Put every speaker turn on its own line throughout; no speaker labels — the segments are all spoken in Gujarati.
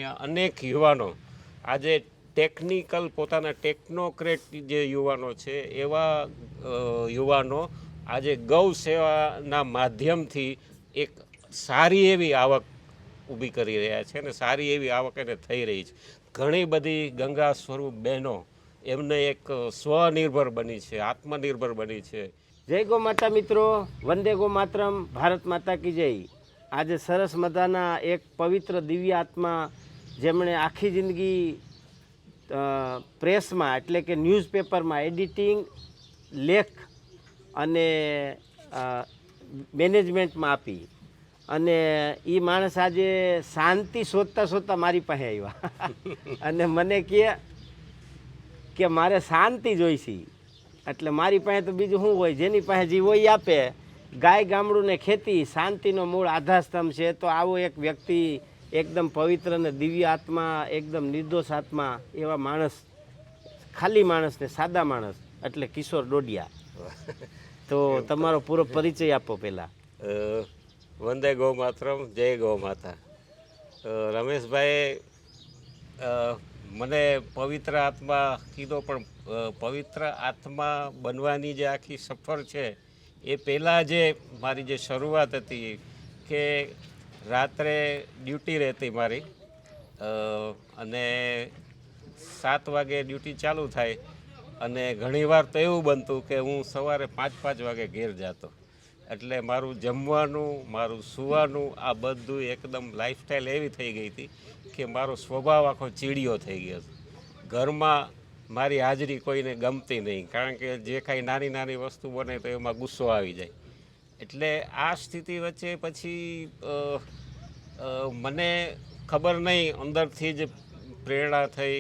અનેક યુવાનો આજે ટેકનિકલ પોતાના ટેકનોક્રેટ જે યુવાનો છે એવા યુવાનો આજે ગૌ સેવાના માધ્યમથી એક સારી એવી આવક ઊભી કરી રહ્યા છે અને સારી એવી આવક એને થઈ રહી છે. ઘણી બધી ગંગા સ્વરૂપ બહેનો એમને એક સ્વનિર્ભર બની છે, આત્મનિર્ભર બની છે.
જય ગૌ માતા મિત્રો, વંદે ગૌ માતરમ, ભારત માતા કી જય. આજે સરસ મજાના એક પવિત્ર દિવ્ય આત્મા જેમણે આખી જિંદગી પ્રેસમાં એટલે કે ન્યૂઝપેપરમાં એડિટિંગ, લેખ અને મેનેજમેન્ટમાં આપી અને એ માણસ આજે શાંતિ શોધતા શોધતા મારી પાસે આવ્યા અને મને કે મારે શાંતિ જોઈશે. એટલે મારી પાસે તો બીજું શું હોય, જેની પાસે જે હોય આપે. ગાય ગામડું ને ખેતી શાંતિનો મૂળ આધારસ્તંભ છે. તો આવો એક વ્યક્તિ એકદમ પવિત્ર ને દિવ્ય આત્મા, એકદમ નિર્દોષ આત્મા એવા માણસ, ખાલી માણસ ને સાદા માણસ એટલે કિશોર ડોડિયા. તો તમારો પૂરો પરિચય આપો પહેલાં.
વંદે ગૌ માતરમ, જય ગૌ માતા. રમેશભાઈ મને પવિત્ર આત્મા કીધો, પણ પવિત્ર આત્મા બનવાની જે આખી સફર છે એ પહેલાં જે મારી જે શરૂઆત હતી કે રાત્રે ડ્યુટી રહેતી મારી અને 7 વાગે ડ્યુટી ચાલુ થાય અને ઘણીવાર તો એવું બનતું કે હું સવારે 5 વાગે ઘેર જતો. એટલે મારું જમવાનું, મારું સૂવાનું આ બધું એકદમ લાઈફસ્ટાઈલ એવી થઈ ગઈ હતી કે મારો સ્વભાવ આખો ચીડિયો થઈ ગયો હતો. ઘરમાં મારી હાજરી કોઈને ગમતી નહીં, કારણ કે જે કાંઈ નાની નાની વસ્તુ બને તો એમાં ગુસ્સો આવી જાય. એટલે આ સ્થિતિ વચ્ચે પછી મને ખબર નહીં, અંદરથી જ પ્રેરણા થઈ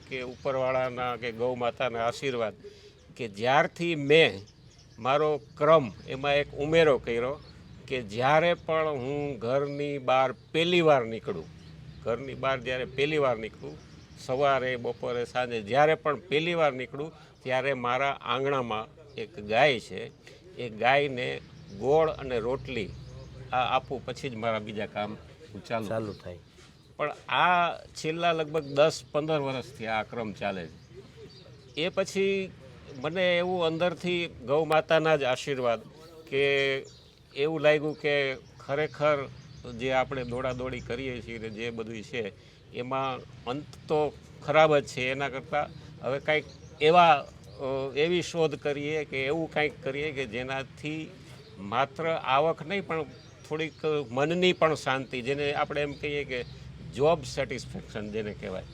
કે ઉપરવાળાના કે ગૌ માતાના આશીર્વાદ, કે જ્યારથી મેં મારો ક્રમ એમાં એક ઉમેરો કર્યો કે જ્યારે પણ હું ઘરની બહાર પહેલી વાર નીકળું, સવારે, બપોરે, સાંજે જ્યારે પણ પહેલી વાર નીકળું ત્યારે મારા આંગણામાં એક ગાય છે. એ ગાયને ગોળ અને રોટલી આપું, પછી જ મારા બીજા કામ ચાલુ થાય. પણ આ છેલ્લા લગભગ 10-15 વર્ષથી આ ક્રમ ચાલે છે. એ પછી મને એવું અંદરથી ગૌ માતાના જ આશીર્વાદ કે એવું લાગ્યું કે ખરેખર જે આપણે દોડાદોડી કરીએ છીએ ને જે બધું છે એમાં અંત તો ખરાબ જ છે. એના કરતાં હવે કંઈક એવી શોધ કરીએ કે એવું કંઈક કરીએ કે જેનાથી માત્ર આવક નહીં પણ થોડીક મનની પણ શાંતિ, જેને આપણે એમ કહીએ કે જોબ સેટિસ્ફેક્શન જેને કહેવાય,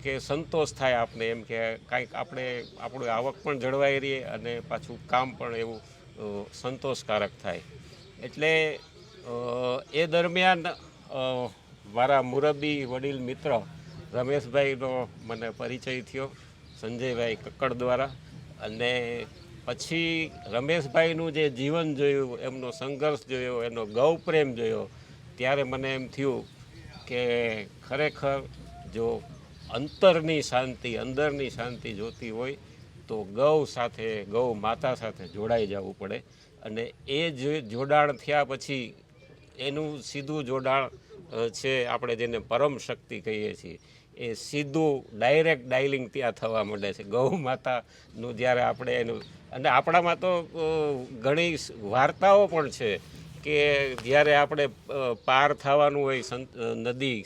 કે સંતોષ થાય આપણે, એમ કે કાંઈક આપણું આવક પણ જળવાઈ રહીએ અને પાછું કામ પણ એવું સંતોષકારક થાય. એટલે એ દરમિયાન મારા મુરબ્બી વડીલ મિત્ર રમેશભાઈનો મને પરિચય થયો, સંજયભાઈ કક્કડ દ્વારા. અને પછી રમેશભાઈનું જે જીવન જોયું, એમનો સંઘર્ષ જોયો, એનો ગૌ પ્રેમ જોયો, ત્યારે મને એમ થયું કે ખરેખર જો અંદરની શાંતિ જોતી હોય તો ગૌ સાથે, ગૌ માતા સાથે જોડાઈ જવું પડે. અને એ જે જોડાણ થયા પછી એનું સીધું જોડાણ છે, આપણે જેને પરમ શક્તિ કહીએ છીએ, એ સીધું ડાયરેક્ટ ડાયલિંગ ત્યાં થવા માંડે છે ગૌ માતાનું. જ્યારે આપણે એનું, અને આપણામાં તો ઘણી વાર્તાઓ પણ છે કે જ્યારે આપણે પાર થવાનું હોય નદી,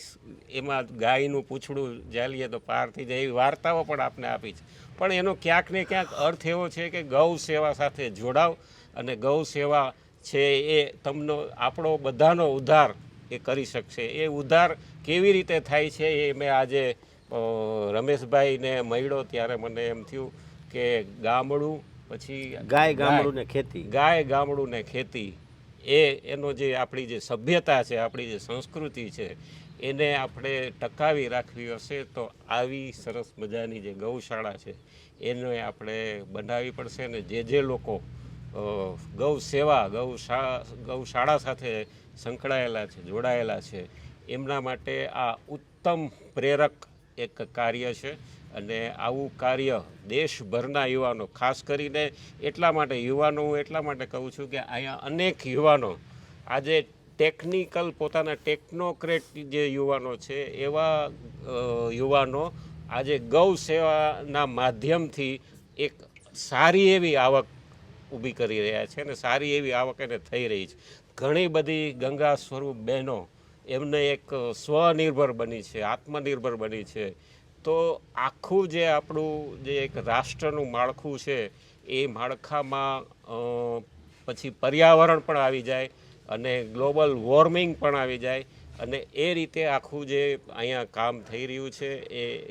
એમાં ગાયનું પૂંછડું ઝાલીએ તો પાર થઈ જાય, એવી વાર્તાઓ પણ આપણે આપી છે. પણ એનો ક્યાંક ને ક્યાંક અર્થ એવો છે કે ગૌ સેવા સાથે જોડાવ અને ગૌ સેવા છે એ આપણો બધાનો ઉદ્ધાર એ કરી શકશે. એ ઉદ્ધાર કેવી રીતે થાય છે એ મેં આજે રમેશભાઈને મળ્યો ત્યારે મને એમ થયું કે ગામડું, પછી
ગાય ગામડું ને ખેતી,
એનો જે આપણી જે સભ્યતા છે, આપણી જે સંસ્કૃતિ છે, એને આપણે ટકાવી રાખવી હશે તો આવી સરસ મજાની જે ગૌશાળા છે એને આપણે બનાવવી પડશે. અને જે લોકો ગૌશાળા સાથે સંકળાયેલા છે, જોડાયેલા છે, એમના માટે આ ઉત્તમ પ્રેરક એક કાર્ય છે. અને આવું કાર્ય દેશભરના યુવાનો, ખાસ કરીને હું એટલા માટે કહું છું કે અહીંયા અનેક યુવાનો આજે ટેકનિકલ પોતાના ટેકનોક્રેટ જે યુવાનો છે એવા યુવાનો આજે ગૌ સેવાના માધ્યમથી એક સારી એવી આવક ઊભી કરી રહ્યા છે અને સારી એવી આવક એને થઈ રહી છે. ઘણી બધી ગંગા સ્વરૂપ બહેનો એમને એક સ્વનિર્ભર બની છે, આત્મનિર્ભર બની છે. તો આખું જે આપણું જે એક રાષ્ટ્રનું માળખું છે એ માળખામાં પછી પર્યાવરણ પણ આવી જાય અને ગ્લોબલ વોર્મિંગ પણ આવી જાય અને એ રીતે આખું જે અહીંયા કામ થઈ રહ્યું છે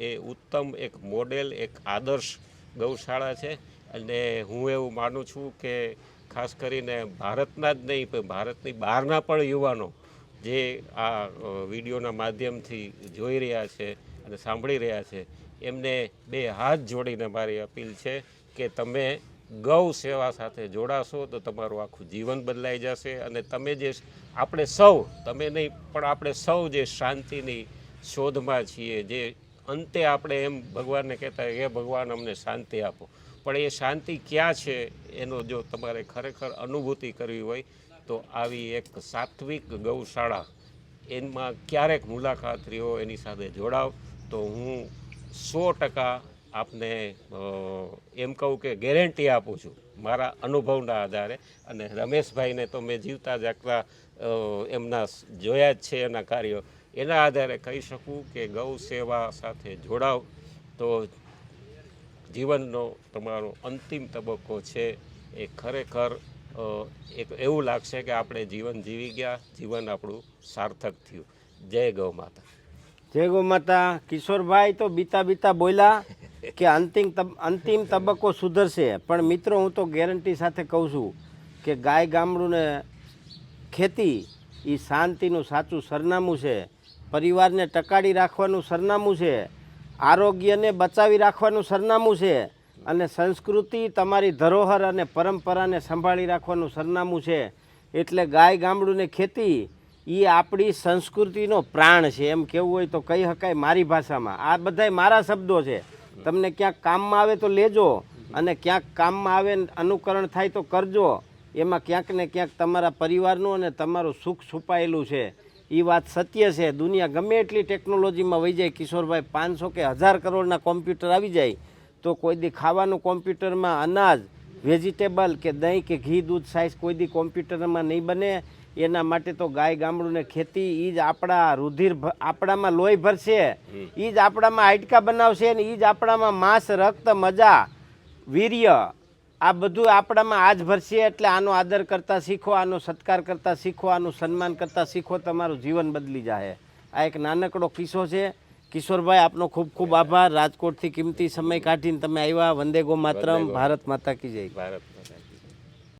એ ઉત્તમ એક મોડેલ, એક આદર્શ ગૌશાળા છે. અને હું એવું માનું છું કે ખાસ કરીને ભારતના જ નહીં પણ ભારતની બહારના પણ યુવાનો જે આ વિડીયોના માધ્યમથી જોઈ રહ્યા છે અને સાંભળી રહ્યા છે એમને બે હાથ જોડીને મારી અપીલ છે કે તમે ગૌ સેવા સાથે જોડાશો તો તમારું આખું જીવન બદલાઈ જશે અને તમે જે આપણે સૌ, તમે નહીં પણ આપણે સૌ જે શાંતિની શોધમાં છીએ, જે અંતે આપણે એમ ભગવાનને કહેતા હે ભગવાન અમને શાંતિ આપો, પણ એ શાંતિ ક્યાં છે એનો જો તમારે ખરેખર અનુભૂતિ કરવી હોય તો આવી એક સાત્વિક ગૌશાળા એમાં ક્યારેક મુલાકાત રહ્યો એની સાથે જોડાવ તો હું 100% આપને એમ કહું કે ગેરંટી આપું છું મારા અનુભવના આધારે. અને રમેશભાઈને તો મેં જીવતા જાગતા એમના જોયા જ છે એના કાર્યો, એના આધારે કહી શકું કે ગૌ સેવા સાથે જોડાવ તો જીવનનો તમારો અંતિમ તબક્કો છે એ ખરેખર એક એવું લાગશે કે આપણે જીવન જીવી ગયા, જીવન આપણું સાર્થક થયું. જય ગૌ માતા.
જય ગૌ માતા. કિશોરભાઈ તો બીતા બોલ્યા કે અંતિમ તબક્કો સુધરશે, પણ મિત્રો હું તો ગેરંટી સાથે કહું છું કે ગાય ગામડું ને ખેતી એ શાંતિનું સાચું સરનામું છે, પરિવારને ટકાડી રાખવાનું સરનામું છે, આરોગ્યને બચાવી રાખવાનું સરનામું છે અને સંસ્કૃતિ, તમારી ધરોહર અને પરંપરાને સંભાળી રાખવાનું સરનામું છે. એટલે ગાય ગામડું ને ખેતી એ આપણી સંસ્કૃતિનો પ્રાણ છે એમ કહેવું હોય તો કહી શકાય મારી ભાષામાં. આ બધાય મારા શબ્દો છે, તમને ક્યાંક કામમાં આવે તો લેજો અને ક્યાંક કામમાં આવે અનુકરણ થાય તો કરજો. એમાં ક્યાંક ને ક્યાંક તમારા પરિવારનું અને તમારું સુખ છુપાયેલું છે. એ વાત સત્ય છે. દુનિયા ગમે એટલી ટેકનોલોજીમાં વહી જાય કિશોરભાઈ, 500 કે 1000 કરોડના કોમ્પ્યુટર આવી જાય તો કોઈ દી ખાવાનું કોમ્પ્યુટરમાં અનાજ, વેજીટેબલ કે દહીં કે ઘી, દૂધ, સાઈઝ કોઈ દી કોમ્પ્યુટરમાં નહીં બને. એના માટે તો ગાય ગામડું ને ખેતી એ જ આપણા રુધિર, આપણામાં લોહી ભરશે, એ જ આપણામાં હાડકા બનાવશે ને એ જ આપણામાં માંસ, રક્ત, મજા, વીર્ય આ બધું આપણામાં આજ ભરશે. એટલે આનો આદર કરતા શીખો, આનો સત્કાર કરતા શીખો, આનું સન્માન કરતા શીખો, તમારું જીવન બદલી જાય. આ એક નાનકડો કિસ્સો છે. કિશોરભાઈ આપનો ખૂબ ખૂબ આભાર. રાજકોટથી કિંમતી સમય કાઢીને તમે આવ્યા. વંદે ગો માતરમ. ભારત માતા કી જય.
ભારત માતા.